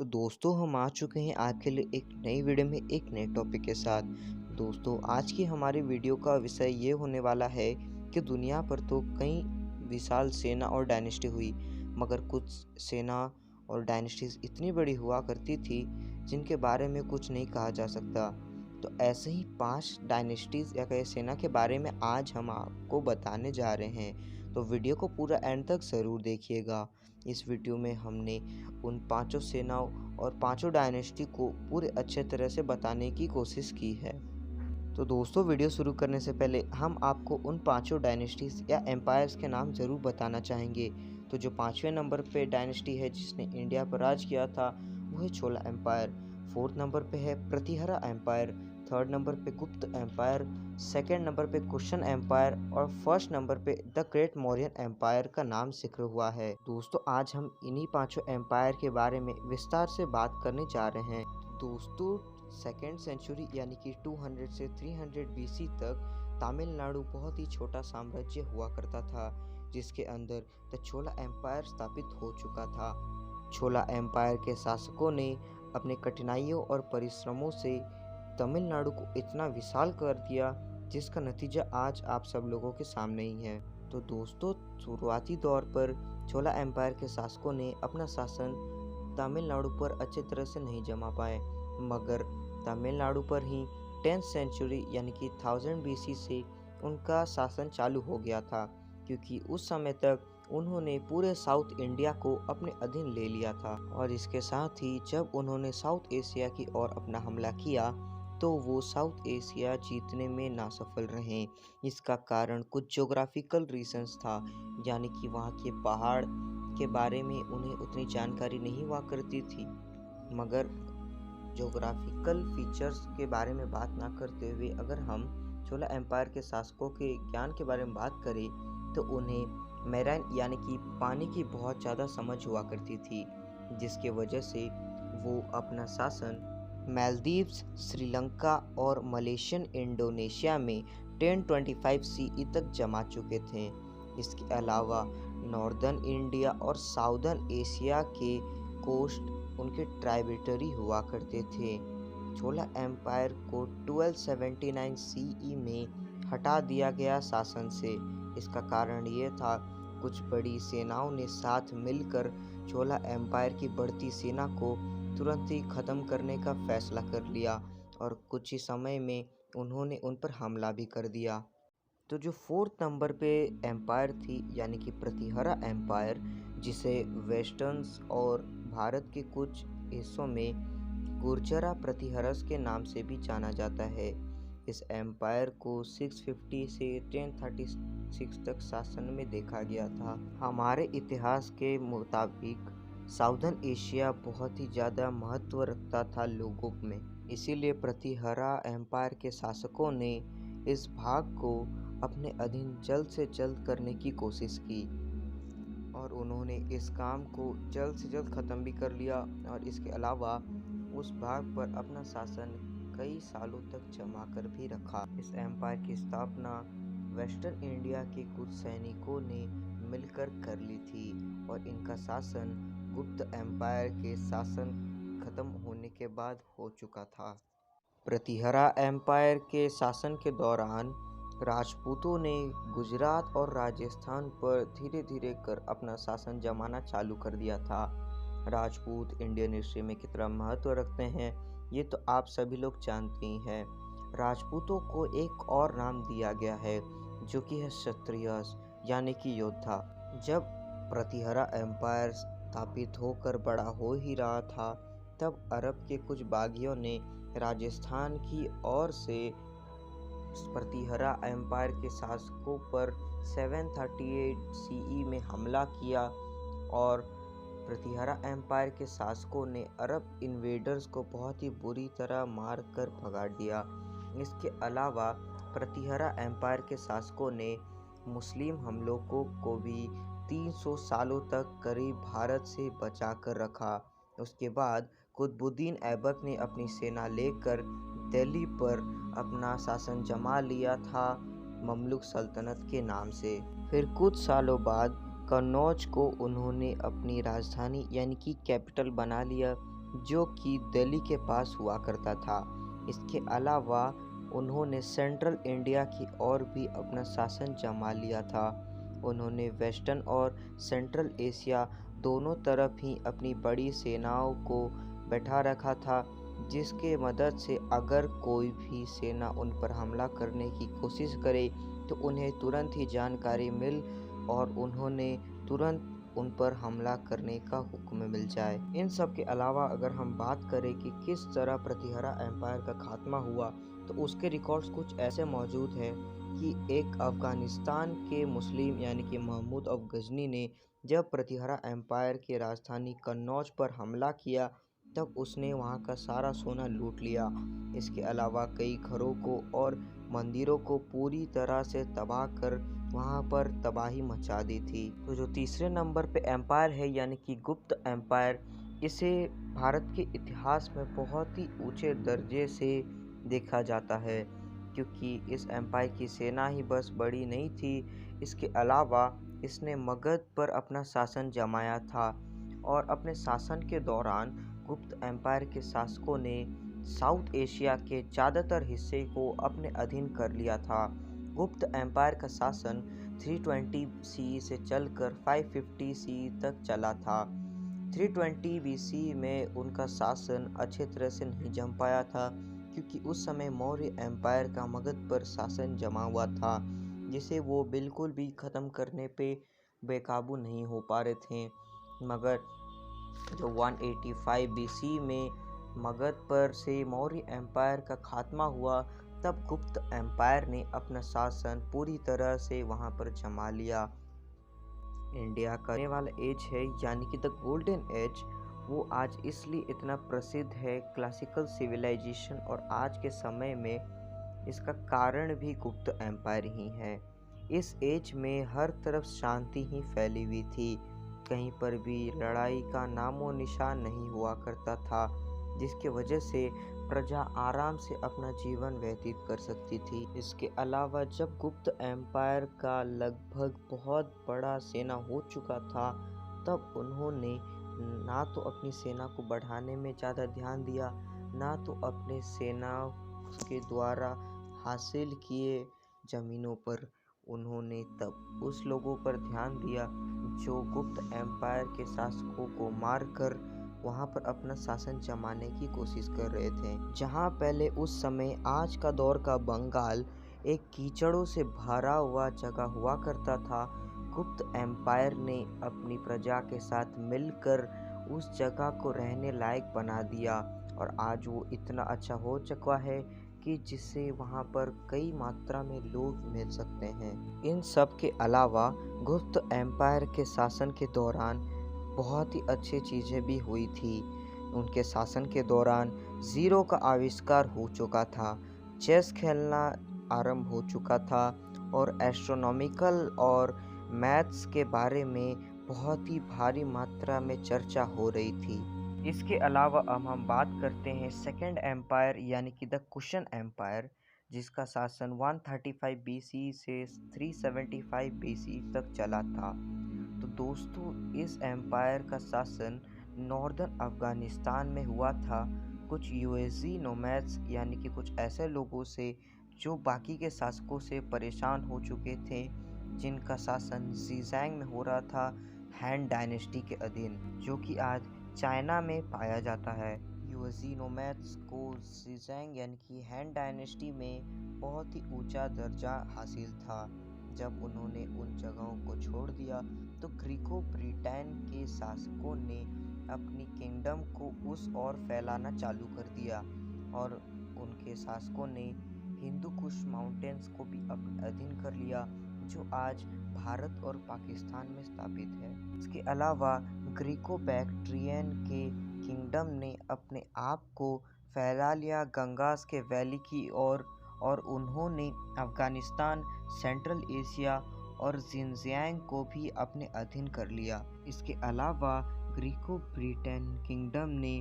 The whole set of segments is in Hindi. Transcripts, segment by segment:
तो दोस्तों हम आ चुके हैं आपके लिए एक नई वीडियो में एक नए टॉपिक के साथ। दोस्तों आज की हमारी वीडियो का विषय ये होने वाला है कि दुनिया पर तो कई विशाल सेना और डायनेस्टी हुई, मगर कुछ सेना और डायनेस्टीज इतनी बड़ी हुआ करती थी जिनके बारे में कुछ नहीं कहा जा सकता। तो ऐसे ही 5 डायनेस्टीज या कई सेना के बारे में आज हम आपको बताने जा रहे हैं, तो वीडियो को पूरा एंड तक ज़रूर देखिएगा। इस वीडियो में हमने उन पांचों सेनाओं और पांचों डायनेस्टी को पूरे अच्छे तरह से बताने की कोशिश की है। तो दोस्तों वीडियो शुरू करने से पहले हम आपको उन पांचों डायनेस्टीज या एम्पायर्स के नाम ज़रूर बताना चाहेंगे। तो जो 5वें नंबर पे डायनेस्टी है जिसने इंडिया पर राज किया था वो है चोला एम्पायर। 4th नंबर पे है प्रतिहरा एम्पायर। 3rd नंबर पे गुप्त एम्पायर। 2nd नंबर पे कुशन एम्पायर और 1st नंबर पे द ग्रेट मौर्यन एम्पायर का नाम जिक्र हुआ है। दोस्तों आज हम इन्हीं पांचों एम्पायर के बारे में विस्तार से बात करने जा रहे हैं। दोस्तों 2nd सेंचुरी यानी कि 200 से 300 बीसी तक तमिलनाडु बहुत ही छोटा साम्राज्य हुआ करता था, जिसके अंदर द चोला एम्पायर स्थापित हो चुका था। चोला एम्पायर के शासकों ने अपने कठिनाइयों और परिश्रमों से तमिलनाडु को इतना विशाल कर दिया जिसका नतीजा आज आप सब लोगों के सामने ही है। तो दोस्तों शुरुआती दौर पर चोला एम्पायर के शासकों ने अपना शासन तमिलनाडु पर अच्छे तरह से नहीं जमा पाए, मगर तमिलनाडु पर ही 10th सेंचुरी यानी कि 1000 बीसी से उनका शासन चालू हो गया था, क्योंकि उस समय तक उन्होंने पूरे साउथ इंडिया को अपने अधीन ले लिया था। और इसके साथ ही जब उन्होंने साउथ एशिया की ओर अपना हमला किया तो वो साउथ एशिया जीतने में नासफल रहे। इसका कारण कुछ ज्योग्राफिकल रीजंस था, यानी कि वहाँ के पहाड़ के बारे में उन्हें उतनी जानकारी नहीं हुआ करती थी। मगर ज्योग्राफिकल फीचर्स के बारे में बात ना करते हुए अगर हम चोला एम्पायर के शासकों के ज्ञान के बारे में बात करें तो उन्हें मैराइन यानी कि पानी की बहुत ज़्यादा समझ हुआ करती थी, जिसके वजह से वो अपना शासन मालदीव्स, श्रीलंका और मलेशियन इंडोनेशिया में 1025 सीई तक जमा चुके थे। इसके अलावा नॉर्दर्न इंडिया और साउदर्न एशिया के कोस्ट उनके ट्राइब्यूटरी हुआ करते थे। चोला एम्पायर को 1279 सीई में हटा दिया गया शासन से। इसका कारण ये था कुछ बड़ी सेनाओं ने साथ मिलकर चोला एम्पायर की बढ़ती सेना को तुरंत ही ख़त्म करने का फैसला कर लिया और कुछ ही समय में उन्होंने उन पर हमला भी कर दिया। तो जो 4th नंबर पे एम्पायर थी यानी कि प्रतिहरा एम्पायर, जिसे वेस्टर्न्स और भारत के कुछ हिस्सों में गुर्जरा प्रतिहरस के नाम से भी जाना जाता है। इस एम्पायर को 650 से 1036 तक शासन में देखा गया था। हमारे इतिहास के मुताबिक साउदर्न एशिया बहुत ही ज़्यादा महत्व रखता था लोगों में, इसीलिए प्रतिहरा एम्पायर के शासकों ने इस भाग को अपने अधीन जल्द से जल्द करने की कोशिश की और उन्होंने इस काम को जल्द से जल्द ख़त्म भी कर लिया। और इसके अलावा उस भाग पर अपना शासन कई सालों तक जमा कर भी रखा। इस एम्पायर की स्थापना वेस्टर्न इंडिया के कुछ सैनिकों ने मिलकर कर ली थी और इनका शासन गुप्त एम्पायर के शासन खत्म होने के बाद हो चुका था। प्रतिहरा एम्पायर के शासन के दौरान राजपूतों ने गुजरात और राजस्थान पर धीरे धीरे कर अपना शासन जमाना चालू कर दिया था। राजपूत इंडियन हिस्ट्री में कितना महत्व रखते हैं ये तो आप सभी लोग जानते ही हैं। राजपूतों को एक और नाम दिया गया है जो कि है क्षत्रियस यानी कि योद्धा। जब प्रतिहरा एम्पायर स्थापित होकर बड़ा हो ही रहा था तब अरब के कुछ बागियों ने राजस्थान की ओर से प्रतिहरा एम्पायर के शासकों पर 738 सीई में हमला किया और प्रतिहरा एम्पायर के शासकों ने अरब इन्वेडर्स को बहुत ही बुरी तरह मार कर भगा दिया। इसके अलावा प्रतिहरा एम्पायर के शासकों ने मुस्लिम हमलों को भी 300 सालों तक करीब भारत से बचा कर रखा। उसके बाद कुतुबुद्दीन ऐबक ने अपनी सेना लेकर दिल्ली पर अपना शासन जमा लिया था ममलुक सल्तनत के नाम से। फिर कुछ सालों बाद कन्नौज को उन्होंने अपनी राजधानी यानी कि कैपिटल बना लिया, जो कि दिल्ली के पास हुआ करता था। इसके अलावा उन्होंने सेंट्रल इंडिया की ओर भी अपना शासन जमा लिया था। उन्होंने वेस्टर्न और सेंट्रल एशिया दोनों तरफ ही अपनी बड़ी सेनाओं को बैठा रखा था, जिसके मदद से अगर कोई भी सेना उन पर हमला करने की कोशिश करे तो उन्हें तुरंत ही जानकारी मिल और उन्होंने तुरंत उन पर हमला करने का हुक्म मिल जाए। इन सब के अलावा अगर हम बात करें कि किस तरह प्रतिहरा एम्पायर का खात्मा हुआ, तो उसके रिकॉर्ड्स कुछ ऐसे मौजूद हैं कि एक अफ़गानिस्तान के मुस्लिम यानी कि महमूद ऑफ गजनी ने जब प्रतिहरा एम्पायर की राजधानी कन्नौज पर हमला किया, तब उसने वहाँ का सारा सोना लूट लिया। इसके अलावा कई घरों को और मंदिरों को पूरी तरह से तबाह कर वहाँ पर तबाही मचा दी थी। तो जो तीसरे नंबर पे एम्पायर है यानी कि गुप्त एम्पायर, इसे भारत के इतिहास में बहुत ही ऊंचे दर्जे से देखा जाता है, क्योंकि इस एम्पायर की सेना ही बस बड़ी नहीं थी, इसके अलावा इसने मगध पर अपना शासन जमाया था और अपने शासन के दौरान गुप्त एम्पायर के शासकों ने साउथ एशिया के ज़्यादातर हिस्से को अपने अधीन कर लिया था। गुप्त एम्पायर का शासन 320 सी से चलकर 550 सी तक चला था। 320 बीसी में उनका शासन अच्छे तरह से नहीं जम पाया था, क्योंकि उस समय मौर्य एम्पायर का मगध पर शासन जमा हुआ था, जिसे वो बिल्कुल भी ख़त्म करने पे बेकाबू नहीं हो पा रहे थे। मगर जो 185 बीसी में मगध पर से मौर्य एम्पायर का खात्मा हुआ, तब गुप्त एम्पायर ने अपना शासन पूरी तरह से वहाँ पर जमा लिया। इंडिया का आने वाला एज है यानी कि द गोल्डन एज, वो आज इसलिए इतना प्रसिद्ध है क्लासिकल सिविलाइजेशन, और आज के समय में इसका कारण भी गुप्त एम्पायर ही है। इस एज में हर तरफ शांति ही फैली हुई थी, कहीं पर भी लड़ाई का नामो निशान नहीं हुआ करता था, जिसके वजह से प्रजा आराम से अपना जीवन व्यतीत कर सकती थी। इसके अलावा जब गुप्त एम्पायर का लगभग बहुत बड़ा सेना हो चुका था, तब उन्होंने ना तो अपनी सेना को बढ़ाने में ज़्यादा ध्यान दिया, ना तो अपने सेना के द्वारा हासिल किए ज़मीनों पर उन्होंने तब उस लोगों पर ध्यान दिया जो गुप्त एम्पायर के शासकों को मारकर वहाँ पर अपना शासन जमाने की कोशिश कर रहे थे। जहाँ पहले उस समय आज का दौर का बंगाल एक कीचड़ों से भरा हुआ जगह हुआ करता था, गुप्त एम्पायर ने अपनी प्रजा के साथ मिलकर उस जगह को रहने लायक बना दिया, और आज वो इतना अच्छा हो चुका है कि जिससे वहाँ पर कई मात्रा में लोग मिल सकते हैं। इन सब के अलावा गुप्त एम्पायर के शासन के दौरान बहुत ही अच्छी चीज़ें भी हुई थी। उनके शासन के दौरान ज़ीरो का आविष्कार हो चुका था, चेस खेलना आरंभ हो चुका था, और एस्ट्रोनॉमिकल और मैथ्स के बारे में बहुत ही भारी मात्रा में चर्चा हो रही थी। इसके अलावा अब हम बात करते हैं सेकंड एम्पायर यानी कि द कुशन एम्पायर, जिसका शासन 135 बीसी से 375 बीसी तक चला था। तो दोस्तों, इस एम्पायर का शासन नॉर्दर्न अफ़गानिस्तान में हुआ था, कुछ यूएज़ी नोमैड्स यानी कि कुछ ऐसे लोगों से जो बाकी के शासकों से परेशान हो चुके थे, जिनका शासन ज़ीज़ैंग में हो रहा था हैन डायनेस्टी के अधीन, जो कि आज चाइना में पाया जाता है। यूएज़ी नोमैड्स को ज़ीज़ैंग यानी कि हैन डायनेस्टी में बहुत ही ऊंचा दर्जा हासिल था। जब उन्होंने उन जगहों को छोड़ दिया, तो ग्रीको ब्रिटेन के शासकों ने अपनी किंगडम को उस ओर फैलाना चालू कर दिया, और उनके शासकों ने हिंदू कुश माउंटेन्स को भी अपने अधीन कर लिया, जो आज भारत और पाकिस्तान में स्थापित है। इसके अलावा ग्रीको बैक्ट्रियन के किंगडम ने अपने आप को फैला लिया गंगास के वैली की ओर, और उन्होंने अफ़गानिस्तान, सेंट्रल एशिया और जिनजियांग को भी अपने अधीन कर लिया। इसके अलावा ग्रीको ब्रिटेन किंगडम ने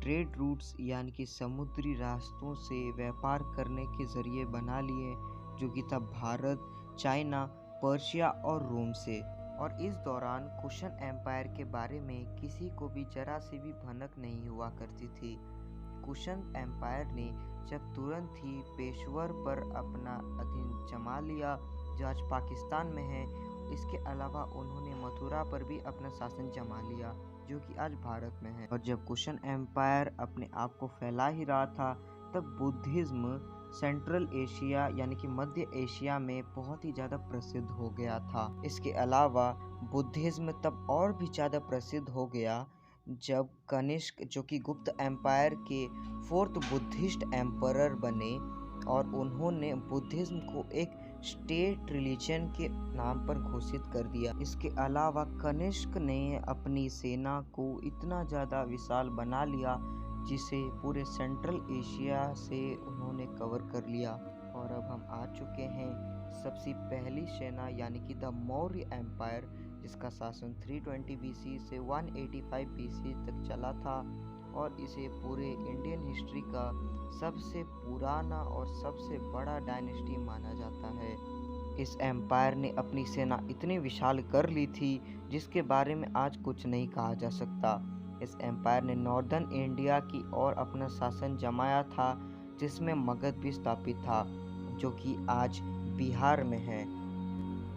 ट्रेड रूट्स यानी कि समुद्री रास्तों से व्यापार करने के ज़रिए बना लिए, जो कि था भारत, चाइना, पर्शिया और रोम से। और इस दौरान कुशन एम्पायर के बारे में किसी को भी जरा सी भी भनक नहीं हुआ करती थी। कुशन एम्पायर ने जब तुरंत ही पेशवर पर अपना अधीन जमा लिया जो आज पाकिस्तान में है। इसके अलावा उन्होंने मथुरा पर भी अपना शासन जमा लिया जो कि आज भारत में है। और जब कुशन एम्पायर अपने आप को फैला ही रहा था तब बुद्धिज्म सेंट्रल एशिया यानी कि मध्य एशिया में बहुत ही ज़्यादा प्रसिद्ध हो गया था। इसके अलावा बुद्धिज्म तब और भी ज़्यादा प्रसिद्ध हो गया जब कनिष्क जो कि गुप्त एम्पायर के 4th बुद्धिस्ट एम्परर बने और उन्होंने बुद्धिज्म को एक स्टेट रिलीजन के नाम पर घोषित कर दिया। इसके अलावा कनिष्क ने अपनी सेना को इतना ज़्यादा विशाल बना लिया जिसे पूरे सेंट्रल एशिया से उन्होंने कवर कर लिया। और अब हम आ चुके हैं सबसे पहली सेना यानी कि द मौर्य एम्पायर, जिसका शासन 320 BC से 185 BC तक चला था और इसे पूरे इंडियन हिस्ट्री का सबसे पुराना और सबसे बड़ा डायनेस्टी माना जाता है। इस एम्पायर ने अपनी सेना इतनी विशाल कर ली थी जिसके बारे में आज कुछ नहीं कहा जा सकता। इस एम्पायर ने नॉर्दर्न इंडिया की ओर अपना शासन जमाया था जिसमें मगध भी स्थापित था जो कि आज बिहार में है।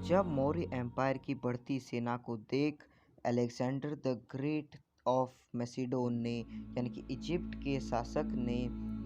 जब मौर्य एम्पायर की बढ़ती सेना को देख अलेक्जेंडर द ग्रेट ऑफ मैसिडोन ने यानी कि इजिप्ट के शासक ने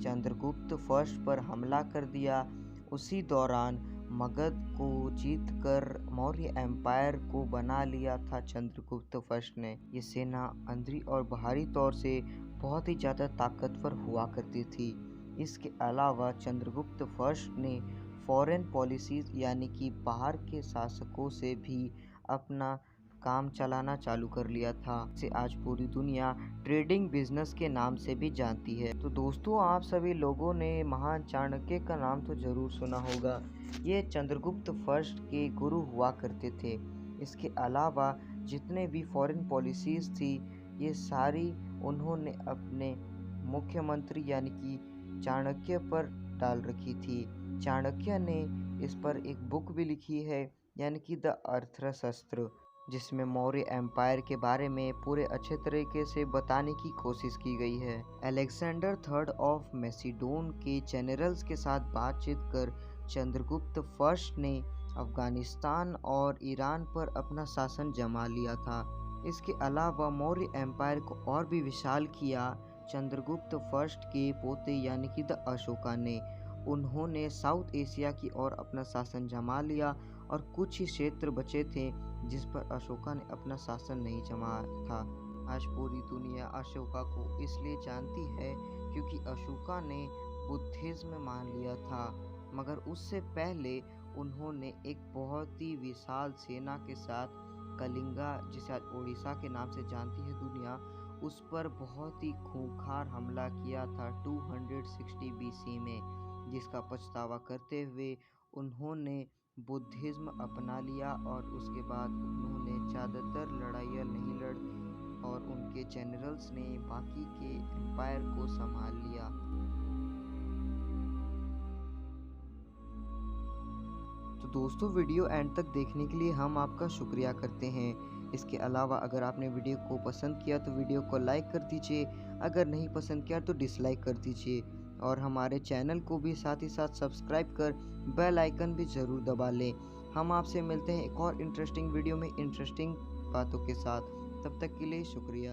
चंद्रगुप्त फर्स्ट पर हमला कर दिया। उसी दौरान मगध को जीतकर मौर्य एम्पायर को बना लिया था चंद्रगुप्त फर्स्ट ने। ये सेना अंदरी और बाहरी तौर से बहुत ही ज़्यादा ताकतवर हुआ करती थी। इसके अलावा चंद्रगुप्त फर्स्ट ने फॉरेन पॉलिसीज यानी कि बाहर के शासकों से भी अपना काम चलाना चालू कर लिया था, जिसे आज पूरी दुनिया ट्रेडिंग बिजनेस के नाम से भी जानती है। तो दोस्तों, आप सभी लोगों ने महान चाणक्य का नाम तो जरूर सुना होगा। ये चंद्रगुप्त फर्स्ट के गुरु हुआ करते थे। इसके अलावा जितने भी फॉरेन पॉलिसीज थी ये सारी उन्होंने अपने मुख्यमंत्री यानी कि चाणक्य पर डाल रखी थी। चाणक्य ने इस पर एक बुक भी लिखी है यानी कि द अर्थशास्त्र, जिसमें मौर्य एम्पायर के बारे में पूरे अच्छे तरीके से बताने की कोशिश की गई है। अलेक्जेंडर थर्ड ऑफ मैसिडोन के जनरल्स के साथ बातचीत कर चंद्रगुप्त फर्स्ट ने अफगानिस्तान और ईरान पर अपना शासन जमा लिया था। इसके अलावा मौर्य एम्पायर को और भी विशाल किया चंद्रगुप्त फर्स्ट के पोते यानी कि द अशोका ने। उन्होंने साउथ एशिया की ओर अपना शासन जमा लिया और कुछ ही क्षेत्र बचे थे जिस पर अशोका ने अपना शासन नहीं जमाया था। आज पूरी दुनिया अशोका को इसलिए जानती है क्योंकि अशोका ने बुद्धिज्म मान लिया था, मगर उससे पहले उन्होंने एक बहुत ही विशाल सेना के साथ कलिंगा, जिसे आज उड़ीसा के नाम से जानती है दुनिया, उस पर बहुत ही खूंखार हमला किया था 260 BC में, जिसका पछतावा करते हुए उन्होंने बुद्धिज्म अपना लिया और उसके बाद उन्होंने ज़्यादातर लड़ाइयाँ नहीं लड़ी और उनके जनरल्स ने बाकी के एम्पायर को संभाल लिया। तो दोस्तों, वीडियो एंड तक देखने के लिए हम आपका शुक्रिया करते हैं। इसके अलावा अगर आपने वीडियो को पसंद किया तो वीडियो को लाइक कर दीजिए, अगर नहीं पसंद किया तो डिसलाइक कर दीजिए और हमारे चैनल को भी साथ ही साथ सब्सक्राइब कर बेल आइकन भी ज़रूर दबा लें। हम आपसे मिलते हैं एक और इंटरेस्टिंग वीडियो में इंटरेस्टिंग बातों के साथ। तब तक के लिए शुक्रिया।